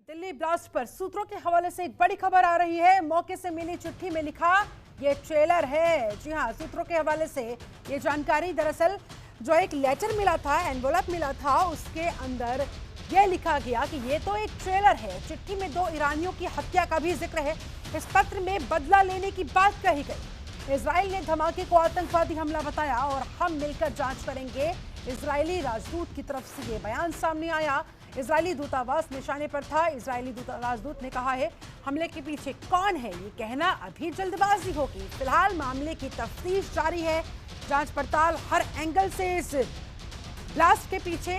Delhi blast पर सूत्रों के हवाले से एक बड़ी खबर आ रही है। मौके से मिली चिट्ठी में लिखा ये ट्रेलर है। जी हां, सूत्रों के हवाले से ये जानकारी, दरअसल जो एक लेटर मिला था, एनवलप मिला था, उसके अंदर ये लिखा गया कि ये तो एक ट्रेलर है। चिट्ठी में 2 ईरानियों की हत्या का भी जिक्र है। इस पत्र में बदला लेने की बात कही गई। इजराइल ने धमाके को आतंकवादी हमला बताया और हम मिलकर जांच करेंगे। इजरायली राजदूत की तरफ से ये बयान सामने आया। इजरायली दूतावास निशाने पर था। इजरायली राजदूत ने कहा है हमले के पीछे कौन है ये कहना अभी जल्दबाजी होगी। फिलहाल मामले की तफ्तीश जारी है। जांच पड़ताल हर एंगल से इस ब्लास्ट के पीछे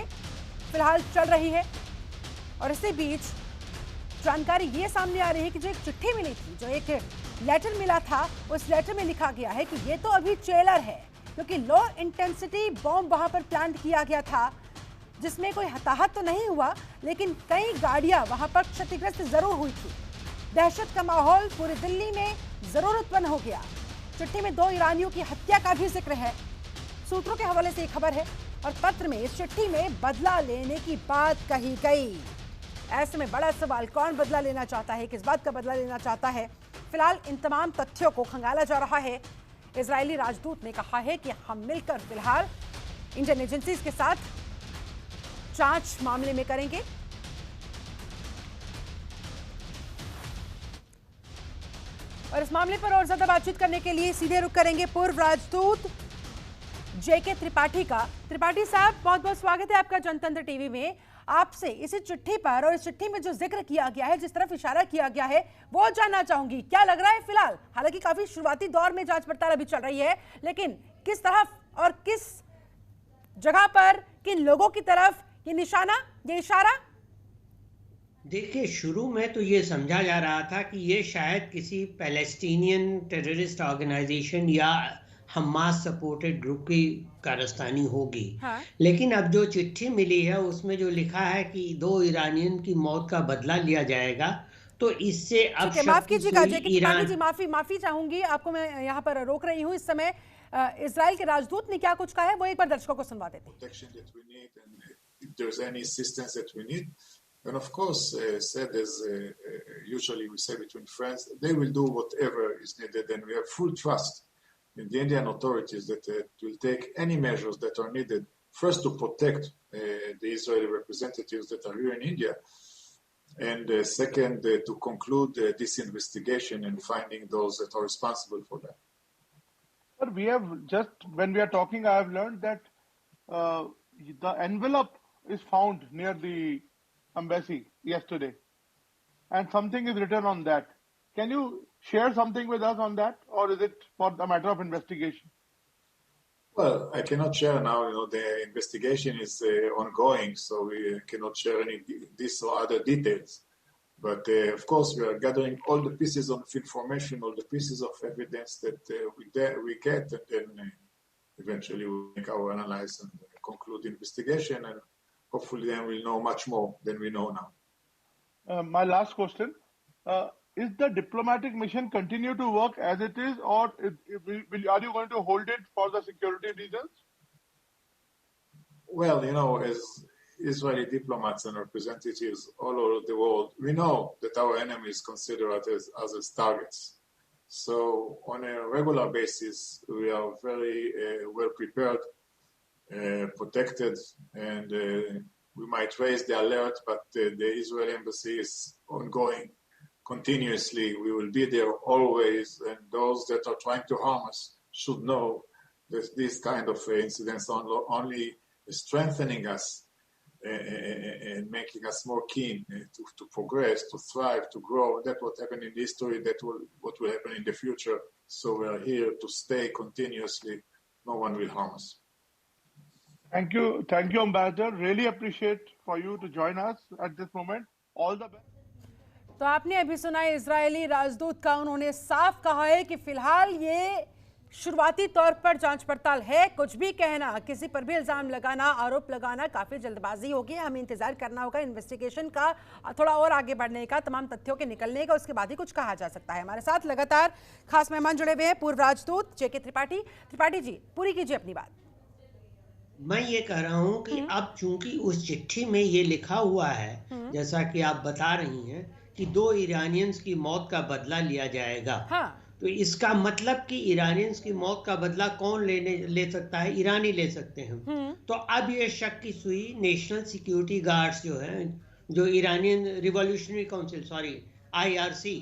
फिलहाल चल रही है। और इसी बीच जानकारी ये सामने आ रही है कि जो एक चिट्ठी मिली थी, जो एक लेटर मिला था, उस लेटर में लिखा गया है कि ये तो अभी ट्रेलर है, क्योंकि लो इंटेंसिटी बॉम्ब वहां पर प्लान किया गया था, जिसमें कोई हताहत तो नहीं हुआ, लेकिन कई गाड़ियां वहां पर क्षतिग्रस्त जरूर हुई थी। दहशत का माहौल पूरी दिल्ली में जरूर उत्पन्न हो गया। चिट्ठी में 2 ईरानियों की हत्या का भी जिक्र है। सूत्रों के हवाले से एक खबर है और पत्र में इस चिट्ठी में बदला लेने की बात कही गई। ऐसे में बड़ा सवाल, कौन बदला लेना चाहता है, किस बात का बदला लेना चाहता है? फिलहाल इन तमाम तथ्यों को खंगाला जा रहा है। इजरायली राजदूत ने कहा है कि हम मिलकर फिलहाल इंडियन एजेंसीज के साथ जांच मामले में करेंगे। और इस मामले पर और ज्यादा बातचीत करने के लिए सीधे रुख करेंगे पूर्व राजदूत जेके त्रिपाठी का। त्रिपाठी साहब, बहुत बहुत स्वागत है आपका जनतंत्र टीवी में। आपसे इसी चिट्ठी पर और इस चिट्ठी में जो जिक्र किया गया है, जिस तरफ इशारा किया गया है, वो जानना चाहूंगी। क्या लग रहा है फिलहाल? हालांकि काफी शुरुआती दौर में जांच पड़ताल अभी चल रही है, लेकिन किस तरफ और किस जगह पर, किन लोगों की तरफ ये निशाना, ये इशारा? देखिए, शुरू में तो ये समझा जा रहा था कि ये शायद किसी पैलेस्टीनियन टेररिस्ट ऑर्गेनाइजेशन या हमास सपोर्टेड ग्रुप की कारस्तानी होगी। हाँ। लेकिन अब जो चिट्ठी मिली है उसमें जो लिखा है कि 2 ईरानियन की मौत का बदला लिया जाएगा, तो इससे अब ठीक है, माफ शक की कीजिएगा सुई जेके त्रिपाठी जी, ईरान। माफी चाहूंगी, आपको मैं यहाँ पर रोक रही हूँ इस समय। इजराइल के राजदूत ने क्या कुछ कहा है, वो एक बार दर्शकों को सुनवा देते हैं। And of course, said as usually we say between friends, they will do whatever is needed, and we have full trust in the Indian authorities that will take any measures that are needed, first to protect the Israeli representatives that are here in India, and second, to conclude this investigation and finding those that are responsible for that. But we have just, when we are talking, I have learned that the envelope is found near the embassy yesterday, and something is written on that. Can you share something with us on that, or is it for the matter of investigation? Well, I cannot share now. The investigation is ongoing, so we cannot share any this or other details. But of course, we are gathering all the pieces of information, all the pieces of evidence that we get, and then eventually we make our analysis and conclude the investigation, and hopefully then we'll know much more than we know now. My last question, is the diplomatic mission continue to work as it is, or are you going to hold it for the security reasons? Well, as Israeli diplomats and representatives all over the world, we know that our enemies consider us as targets. So on a regular basis, we are very well prepared, protected, and we might raise the alert, but the Israeli embassy is ongoing continuously. We will be there always, and those that are trying to harm us should know that this kind of incidents are only strengthening us and making us more keen to progress, to thrive, to grow. That's what happened in history. What will happen in the future. So we are here to stay continuously. No one will harm us. Thank you, Ambassador. Really appreciate for you to join us at this moment. All the best. तो आपने अभी सुना Israeli राजदूत का, उन्होंने साफ कहा है कि फिलहाल ये शुरुआती तौर पर जांच पड़ताल है। कुछ भी कहना, किसी पर भी इल्जाम लगाना, आरोप लगाना काफी जल्दबाजी होगी। हमें इंतजार करना होगा इन्वेस्टिगेशन का, थोड़ा और आगे बढ़ने का, तमाम तथ्यों के निकलने का, उसके बाद ही कुछ कहा जा सकता है। हमारे साथ लगातार खास मेहमान जुड़े हुए हैं, पूर्व राजदूत जेके त्रिपाठी। त्रिपाठी जी, पूरी कीजिए अपनी बात। मैं ये कह रहा हूं कि अब चूंकि उस चिट्ठी में ये लिखा हुआ है, जैसा कि आप बता रही हैं, कि 2 इरानियंस की मौत का बदला लिया जाएगा। हाँ। तो इसका मतलब कि इरानियंस की मौत का बदला कौन ले सकता है? ईरानी ले सकते हैं। तो अब ये शक की सुई नेशनल सिक्योरिटी गार्ड्स जो है, जो Iranian revolutionary council, sorry IRC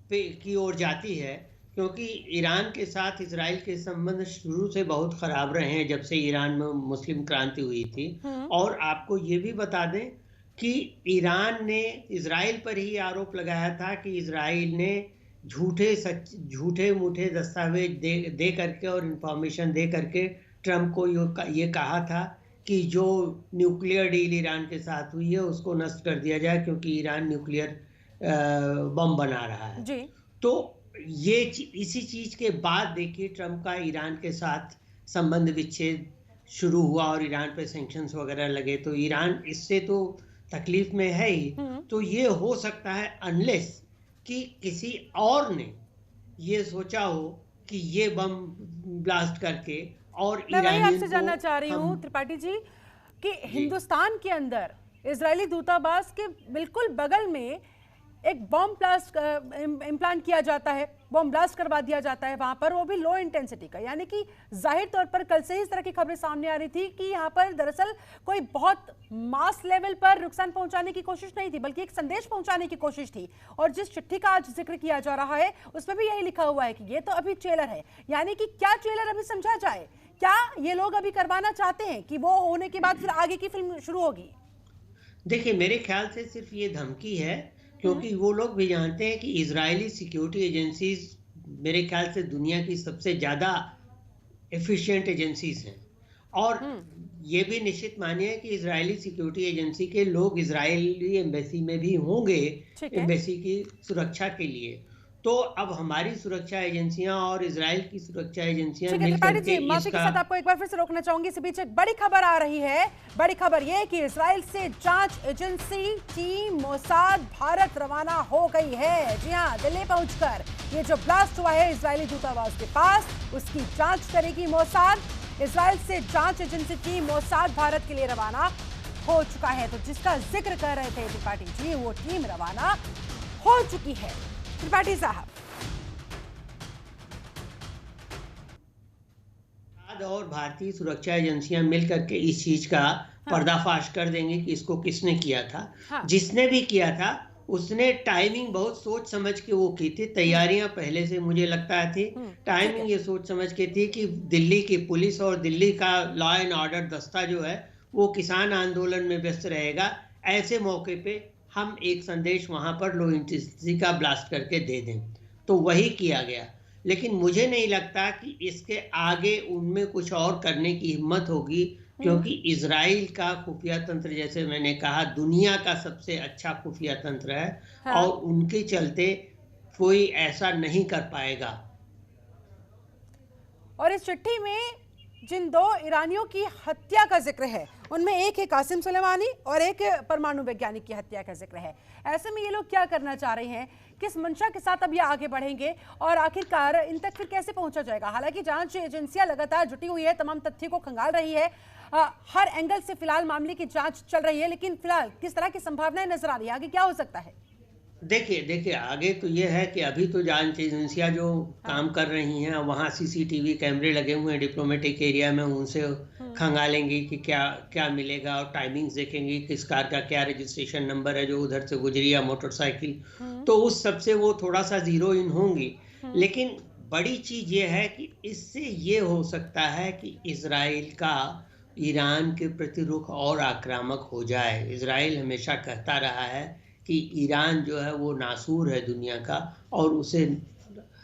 पे की ओर जाती है, क्योंकि ईरान के साथ इजराइल के संबंध शुरू से बहुत खराब रहे हैं जब से ईरान में मुस्लिम क्रांति हुई थी। और आपको ये भी बता दें कि ईरान ने इजराइल पर ही आरोप लगाया था कि इजराइल ने झूठे मूठे दस्तावेज दे करके और इंफॉर्मेशन दे करके ट्रंप को ये कहा था कि जो न्यूक्लियर डील ईरान के साथ हुई है उसको नष्ट कर दिया जाए, क्योंकि ईरान न्यूक्लियर बम बना रहा है जी। तो ये इसी चीज के बाद देखिए ट्रंप का ईरान के साथ संबंध विच्छेद शुरू हुआ और ईरान पे सैंक्शंस वगैरह लगे, तो ईरान इससे तो तकलीफ में है ही। तो ये हो सकता है अनलेस कि किसी और ने ये सोचा हो कि ये बम ब्लास्ट करके और मैं आपसे जानना चाह रही हूँ त्रिपाठी जी कि हिंदुस्तान के अंदर इजरायली दूतावास के बिल्कुल बगल में एक बॉम्ब ब्लास्ट इम्प्लांट किया जाता है, बॉम्ब ब्लास्ट करवा दिया जाता है वहां पर, वो भी लो इंटेंसिटी का। यानी कि जाहिर तौर पर कल से ही इस तरह की खबरें सामने आ रही थी कि यहाँ पर दरअसल कोई बहुत मास लेवल पर नुकसान पहुंचाने की कोशिश नहीं थी, बल्कि एक संदेश पहुंचाने की कोशिश थी। और जिस चिट्ठी का आज जिक्र किया जा रहा है उसमें भी यही लिखा हुआ है कि ये तो अभी ट्रेलर है। यानी कि क्या ट्रेलर अभी समझा जाए? क्या ये लोग अभी करवाना चाहते हैं कि वो होने के बाद फिर आगे की फिल्म शुरू होगी? देखिए, मेरे ख्याल से सिर्फ ये धमकी है, क्योंकि वो लोग भी जानते हैं कि इजरायली सिक्योरिटी एजेंसीज मेरे ख्याल से दुनिया की सबसे ज्यादा एफिशिएंट एजेंसीज हैं। और ये भी निश्चित मानिए कि इजरायली सिक्योरिटी एजेंसी के लोग इजरायली एम्बेसी में भी होंगे एम्बेसी की सुरक्षा के लिए। तो अब हमारी सुरक्षा एजेंसियां और इजराइल की सुरक्षा एजेंसियां मिलकर के माफी के साथ आपको एक बार फिर से रोकना चाहूंगी। इस बीच एक बड़ी खबर आ रही है। बड़ी खबर यह कि इजराइल से जांच एजेंसी टीम मोसाद भारत रवाना हो गई है। जी हां, दिल्ली पहुंचकर ये जो ब्लास्ट हुआ है इजरायली दूतावास के पास, उसकी जांच करेगी मोसाद। इजराइल से जांच एजेंसी टीम मोसाद भारत के लिए रवाना हो चुका है। तो जिसका जिक्र कर रहे थे त्रिपाठी जी, वो टीम रवाना हो चुकी है। त्रिपाठी साहब, और भारतीय सुरक्षा एजेंसियां मिलकर के इस चीज का पर्दाफाश कर देंगे कि इसको किसने किया था। जिसने भी किया था उसने टाइमिंग बहुत सोच समझ के वो की थी। तैयारियां पहले से मुझे लगता थी, टाइमिंग ये सोच समझ के थी कि दिल्ली की पुलिस और दिल्ली का लॉ एंड ऑर्डर दस्ता जो है वो किसान आंदोलन में व्यस्त रहेगा। ऐसे मौके पे हम एक संदेश वहां पर लो इंटेंसिटी का ब्लास्ट करके दे दें, तो वही किया गया। लेकिन मुझे नहीं लगता कि इसके आगे उनमें कुछ और करने की हिम्मत होगी, क्योंकि इजराइल का खुफिया तंत्र, जैसे मैंने कहा, दुनिया का सबसे अच्छा खुफिया तंत्र है। और उनके चलते कोई ऐसा नहीं कर पाएगा। और इस चिट्ठी में जिन 2 ईरानियों की हत्या का जिक्र है उनमें एक है कासिम सुलेमानी और एक परमाणु वैज्ञानिक की हत्या का जिक्र है। ऐसे में ये लोग क्या करना चाह रहे हैं, किस मंशा के साथ अब ये आगे बढ़ेंगे और आखिरकार इन तक फिर कैसे पहुंचा जाएगा? हालांकि जांच एजेंसियां लगातार जुटी हुई है, तमाम तथ्यों को खंगाल रही है, हर एंगल से फिलहाल मामले की जांच चल रही है, लेकिन फिलहाल किस तरह की संभावनाएं नजर आ रही है, आगे क्या हो सकता है? देखिए आगे तो ये है कि अभी तो जांच एजेंसियां जो काम कर रही हैं, वहाँ CCTV कैमरे लगे हुए हैं डिप्लोमेटिक एरिया में, उनसे खंगालेंगे कि क्या मिलेगा और टाइमिंग्स देखेंगे, किस कार का क्या रजिस्ट्रेशन नंबर है जो उधर से गुजरी या मोटरसाइकिल। तो उस सबसे वो थोड़ा सा जीरो इन होंगी। लेकिन बड़ी चीज ये है कि इससे ये हो सकता है कि इजराइल का ईरान के प्रति रुख और आक्रामक हो जाए। इजराइल हमेशा कहता रहा है कि ईरान जो है वो नासूर है दुनिया का और उसे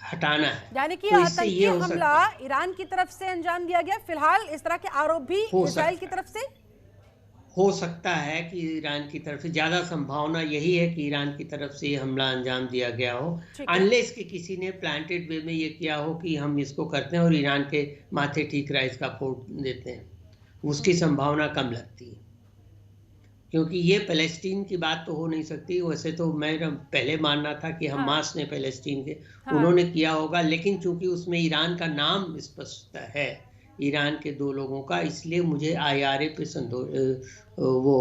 हटाना है। यानी कि आतंकी हमला ईरान की तरफ से अंजाम दिया गया। फिलहाल इस तरह के आरोप भी इजराइल की तरफ से हो सकता है कि ईरान की तरफ से, ज्यादा संभावना यही है कि ईरान की तरफ से ये हमला अंजाम दिया गया हो, अनलेस कि किसी ने प्लांटेड वे में ये किया हो कि हम इसको करते हैं और ईरान के माथे ठीक राइस का फोड़ देते हैं। उसकी संभावना कम लगती है, क्योंकि ये पैलेस्टीन की बात तो हो नहीं सकती। वैसे तो मैं पहले मानना था कि हमास ने पैलेस्टीन के उन्होंने किया होगा, लेकिन चूंकि उसमें ईरान का नाम स्पष्ट है ईरान के 2 लोगों का, इसलिए मुझे IRA पे वो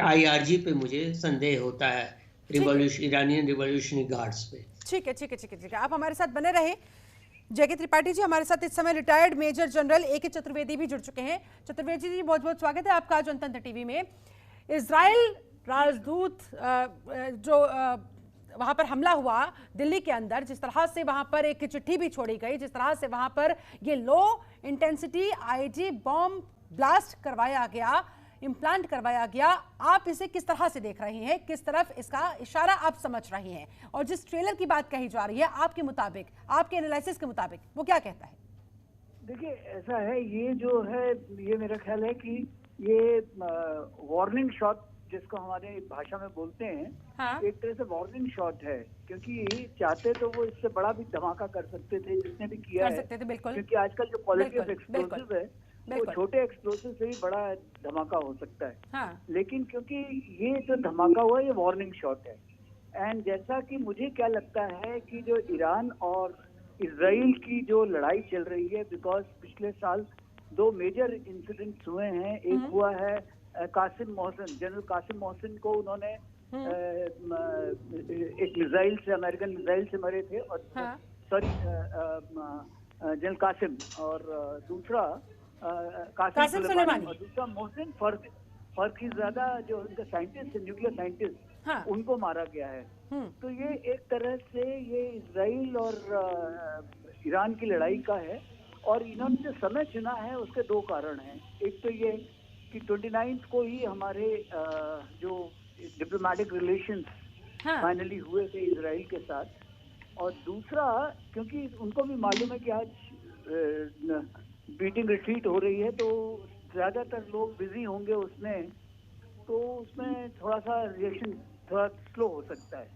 IRG पे मुझे संदेह होता है, इरानियन रिवॉल्यूशनरी गार्ड्स पे। ठीक है, ठीक है, ठीक है, ठीक है, आप हमारे साथ बने रहे। जेके त्रिपाठी जी हमारे साथ इस समय retired major general AK Chaturvedi भी जुड़ चुके हैं। चतुर्वेदी जी, बहुत बहुत स्वागत है आपका जनतंत्र टीवी में। इजराइल राजदूत जो वहां पर हमला हुआ दिल्ली के अंदर, जिस तरह से वहां पर एक चिट्ठी भी छोड़ी गई, जिस तरह से वहां पर ये low intensity IG bomb blast करवाया गया, इम्प्लांट करवाया गया, आप इसे किस तरह से देख रही हैं, किस तरफ इसका इशारा आप समझ रही हैं, और जिस ट्रेलर की बात कही जा रही है आपके मुताबिक, आपके एनालिसिस के मुताबिक वो क्या कहता है? देखिए, ऐसा है, ये जो है, ये मेरा ख्याल है कि ये वार्निंग शॉट जिसको हमारे भाषा में बोलते हैं, हाँ? एक तरह से वार्निंग शॉट है, क्योंकि चाहते तो वो इससे बड़ा भी धमाका कर सकते थे, जिसने भी किया है, क्योंकि आजकल जो क्वालिटी ऑफ एक्सप्लोसिव है वो छोटे एक्सप्लोसिव से भी बड़ा धमाका हो सकता है। हाँ। लेकिन क्योंकि ये जो धमाका हुआ ये वार्निंग शॉट है, एंड जैसा कि मुझे क्या लगता है कि जो ईरान और इजराइल की जो लड़ाई चल रही है, बिकॉज पिछले साल 2 मेजर इंसिडेंट्स हुए हैं। एक हुआ है कासिम मोहसिन, जनरल कासिम मोहसिन को उन्होंने एक मिसाइल से, अमेरिकन मिसाइल से मरे थे, और सॉरी जनरल कासिम, और दूसरा कासिम सुलेमानी, और दूसरा मोहसिन फर्खीज़ादा जो उनका साइंटिस्ट है, न्यूक्लियर साइंटिस्ट, उनको मारा गया है। तो ये एक तरह से ये इजराइल और ईरान की लड़ाई का है, और इन्होंने जो समय चुना है उसके 2 कारण हैं। एक तो ये कि 29 को ही हमारे जो डिप्लोमेटिक रिलेशंस फाइनली हुए थे इजराइल के साथ, और दूसरा क्योंकि उनको भी मालूम है कि आज बीटिंग रिट्रीट हो रही है, तो ज्यादातर लोग बिजी होंगे उसमें, तो उसमें थोड़ा सा रिएक्शन थोड़ा स्लो हो सकता है।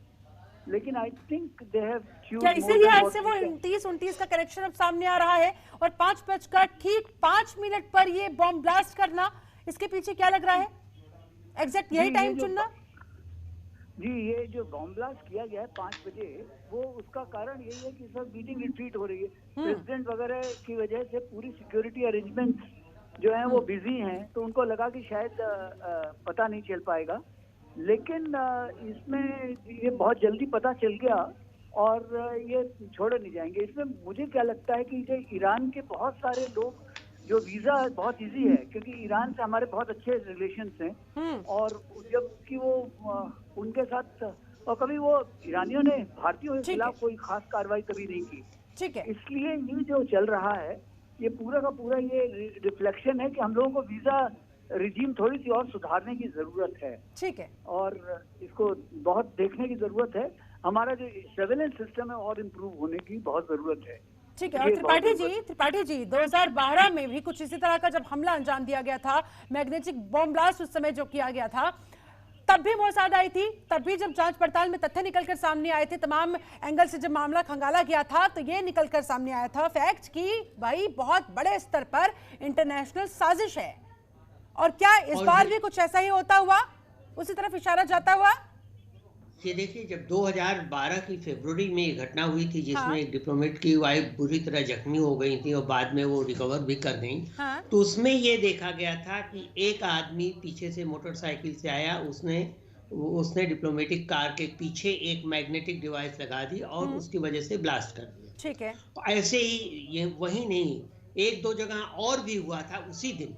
लेकिन I think they have choose, इसीलिए आज से वो 29 का कनेक्शन अब सामने आ रहा है, और 5:05 पर ये बॉम्ब ब्लास्ट करना, इसके पीछे क्या लग रहा है? एग्जैक्ट यही टाइम चुनना? जी, ये जो बॉम्ब ब्लास्ट किया गया है 5 बजे, वो उसका कारण यही है कि इस वक्त बीटिंग रिट्रीट हो रही है। प्रेसिडेंट वगैरह की वजह से पूरी सिक्योरिटी अरेंजमेंट्स जो हैं वो बिजी हैं, तो उनको लगा कि शायद पता नहीं चल पाएगा, लेकिन इसमें ये बहुत जल्दी पता चल गया और ये छोड़े नहीं जाएंगे। इसमें मुझे क्या लगता है कि जो ईरान के बहुत सारे लोग, जो वीजा बहुत इजी है, क्योंकि ईरान से हमारे बहुत अच्छे रिलेशंस हैं, और जबकि वो उनके साथ, और कभी वो ईरानियों ने भारतीयों के खिलाफ कोई खास कार्रवाई कभी नहीं की। ठीक है, इसलिए ये जो चल रहा है ये पूरा का पूरा ये रिफ्लेक्शन है कि हम लोगों को वीजा रिजीम थोड़ी सी और सुधारने की जरूरत है। ठीक है, और इसको बहुत देखने की जरूरत है। हमारा जो सर्वेलेंस सिस्टम है और इम्प्रूव होने की बहुत जरूरत है। ठीक है। और त्रिपाठी जी 2012 में भी कुछ इसी तरह का जब हमला अंजाम दिया गया था, मैग्नेटिक बॉम्ब ब्लास्ट उस समय जो किया गया था, तब भी मोसाद आई थी, तब भी जब जांच पड़ताल में तथ्य निकलकर सामने आए थे, तमाम एंगल से जब मामला खंगाला गया था, तो ये निकलकर सामने आया था फैक्ट कि भाई बहुत बड़े स्तर पर इंटरनेशनल साजिश है। और क्या इस बार भी कुछ ऐसा ही होता हुआ, उसी तरफ इशारा जाता हुआ? ये देखिए, जब 2012 की फरवरी में ये घटना हुई थी, जिसमें एक डिप्लोमेट की वाइफ बुरी तरह जख्मी हो गई थी और बाद में वो रिकवर भी कर गई, तो उसमें ये देखा गया था कि एक आदमी पीछे से मोटरसाइकिल से आया, उसने डिप्लोमेटिक कार के पीछे एक मैग्नेटिक डिवाइस लगा दी और उसकी वजह से ब्लास्ट कर दिया। ठीक है। ऐसे ही ये वही नहीं, 1-2 जगह और भी हुआ था उसी दिन,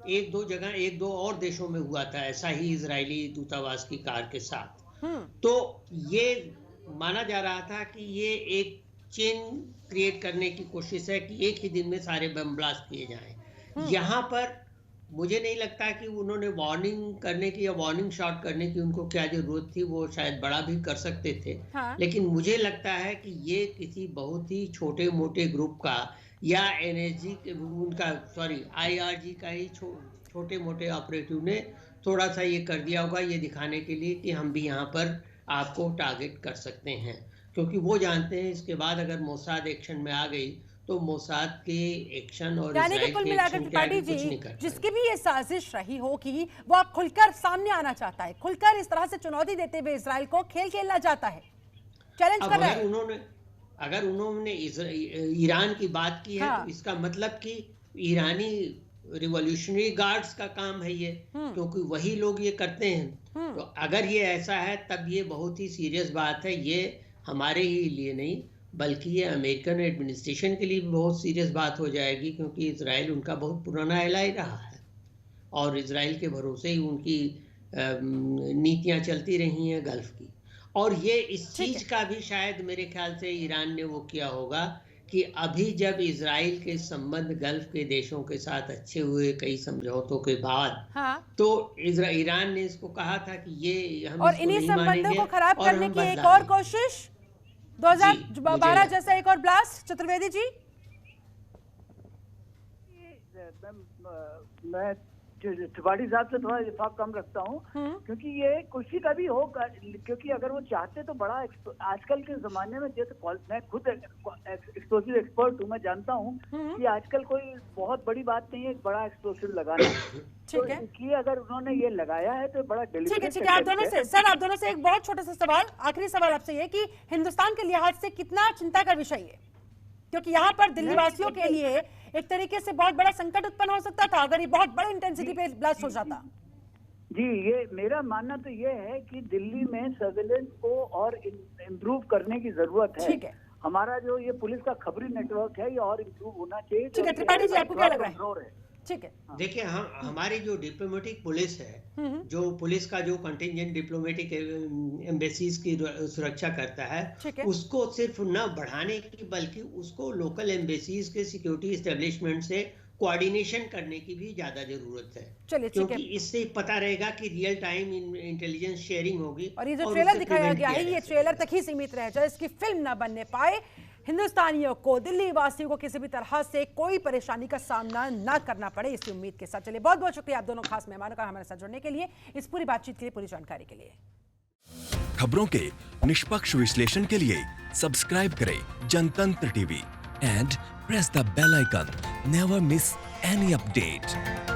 1-2 जगह 1-2 और देशों में हुआ था ऐसा ही, इजरायली दूतावास की कार के साथ। तो ये माना जा रहा था कि ये एक चेन क्रिएट करने की कोशिश है कि एक ही दिन में सारे बम ब्लास्ट किए जाएं। यहाँ पर मुझे नहीं लगता कि उन्होंने वार्निंग करने की या वार्निंग शॉट करने की उनको क्या जरूरत थी, वो शायद बड़ा भी कर सकते थे। लेकिन मुझे लगता है कि ये किसी बहुत ही छोटे मोटे ग्रुप का या एनएसजी उनका IRG का ही छोटे मोटे ऑपरेटिव ने थोड़ा सा ये कर दिया होगा, ये दिखाने के लिए कि हम भी यहाँ पर आपको टारगेट कर सकते हैं, क्योंकि वो जानते हैं इसके बाद अगर मोसाद एक्शन में आ गई तो मोसाद के एक्शन और इजराइल के एक्शन के आगे कुछ नहीं कर पाएगा। जिसकी भी ये साजिश रही हो कि वो अब खुलकर सामने आना चाहता है, खुलकर इस तरह से चुनौती देते हुए इजराइल को खेल खेलना चाहता है, चैलेंज कर रहा है। अगर उन्होंने ईरान की बात की है तो इसका मतलब कि ईरानी रिवॉल्यूशनरी गार्ड्स का काम है ये, क्योंकि वही लोग ये करते हैं। तो अगर ये ऐसा है तब ये बहुत ही सीरियस बात है। ये हमारे ही लिए नहीं बल्कि ये अमेरिकन एडमिनिस्ट्रेशन के लिए भी बहुत सीरियस बात हो जाएगी, क्योंकि इजराइल उनका बहुत पुराना एलाई रहा है और इजराइल के भरोसे ही उनकी नीतियां चलती रही हैं गल्फ की। और ये इस चीज का भी शायद मेरे ख्याल से ईरान ने वो किया होगा कि अभी जब इजराइल के संबंध गल्फ के देशों के साथ अच्छे हुए कई समझौतों के बाद, तो ईरान ने इसको कहा था कि ये हम और इन्हीं संबंधों को खराब करने की एक और कोशिश 2012 जैसा एक और ब्लास्ट। चतुर्वेदी जी, मैं त्रिपाठी साहब से थोड़ा इत्तेफाक कम रखता हूँ, क्योंकि ये कुर्सी का भी हो, क्योंकि अगर वो चाहते तो बड़ा आजकल के जमाने में, जैसे मैं खुद एक्सप्लोसिव एक्सपर्ट हूँ, मैं जानता हूँ कि आजकल कोई बहुत बड़ी बात नहीं है बड़ा एक्सप्लोसिव लगाना। ठीक है, इसलिए अगर उन्होंने ये लगाया है तो बड़ा ठीक है। आप दोनों से सर, आप दोनों से एक बहुत छोटा सा सवाल, आखिरी सवाल आपसे ये कि हिंदुस्तान के लिहाज से कितना चिंता का विषय है, क्योंकि यहाँ पर दिल्ली वासियों के लिए एक तरीके से बहुत बड़ा संकट उत्पन्न हो सकता था अगर ये बहुत बड़े इंटेंसिटी पे ब्लास्ट हो जाता। जी, ये मेरा मानना तो ये है कि दिल्ली में सर्विलेंस को और इम्प्रूव करने की जरूरत है। ठीक है, हमारा जो ये पुलिस का खबरी नेटवर्क है ये और इम्प्रूव होना चाहिए। ठीक है त्रिपाठी जी, आपको क्या लग रहा है? ठीक है, देखिए हमारी जो डिप्लोमेटिक पुलिस है, जो पुलिस का जो कंटिंजेंट डिप्लोमेटिक एम्बेसीज की सुरक्षा करता है, उसको सिर्फ न बढ़ाने की बल्कि उसको लोकल एम्बेसीज के सिक्योरिटी एस्टेब्लिशमेंट से कोऑर्डिनेशन करने की भी ज्यादा जरूरत है। चलिए, क्योंकि इससे पता रहेगा कि रियल टाइम इंटेलिजेंस शेयरिंग होगी। और ये जो ट्रेलर दिखाया गया है ये ट्रेलर तक ही सीमित रह जाए, इसकी फिल्म ना बनने पाए, हिंदुस्तानियों को, दिल्ली वासियों को किसी भी तरह से कोई परेशानी का सामना ना करना पड़े, इसी उम्मीद के साथ। चलिए, बहुत बहुत शुक्रिया आप दोनों खास मेहमानों का हमारे साथ जुड़ने के लिए, इस पूरी बातचीत के लिए, पूरी जानकारी के लिए। खबरों के निष्पक्ष विश्लेषण के लिए सब्सक्राइब करें Jantantra TV and press the bell icon. Never miss any update.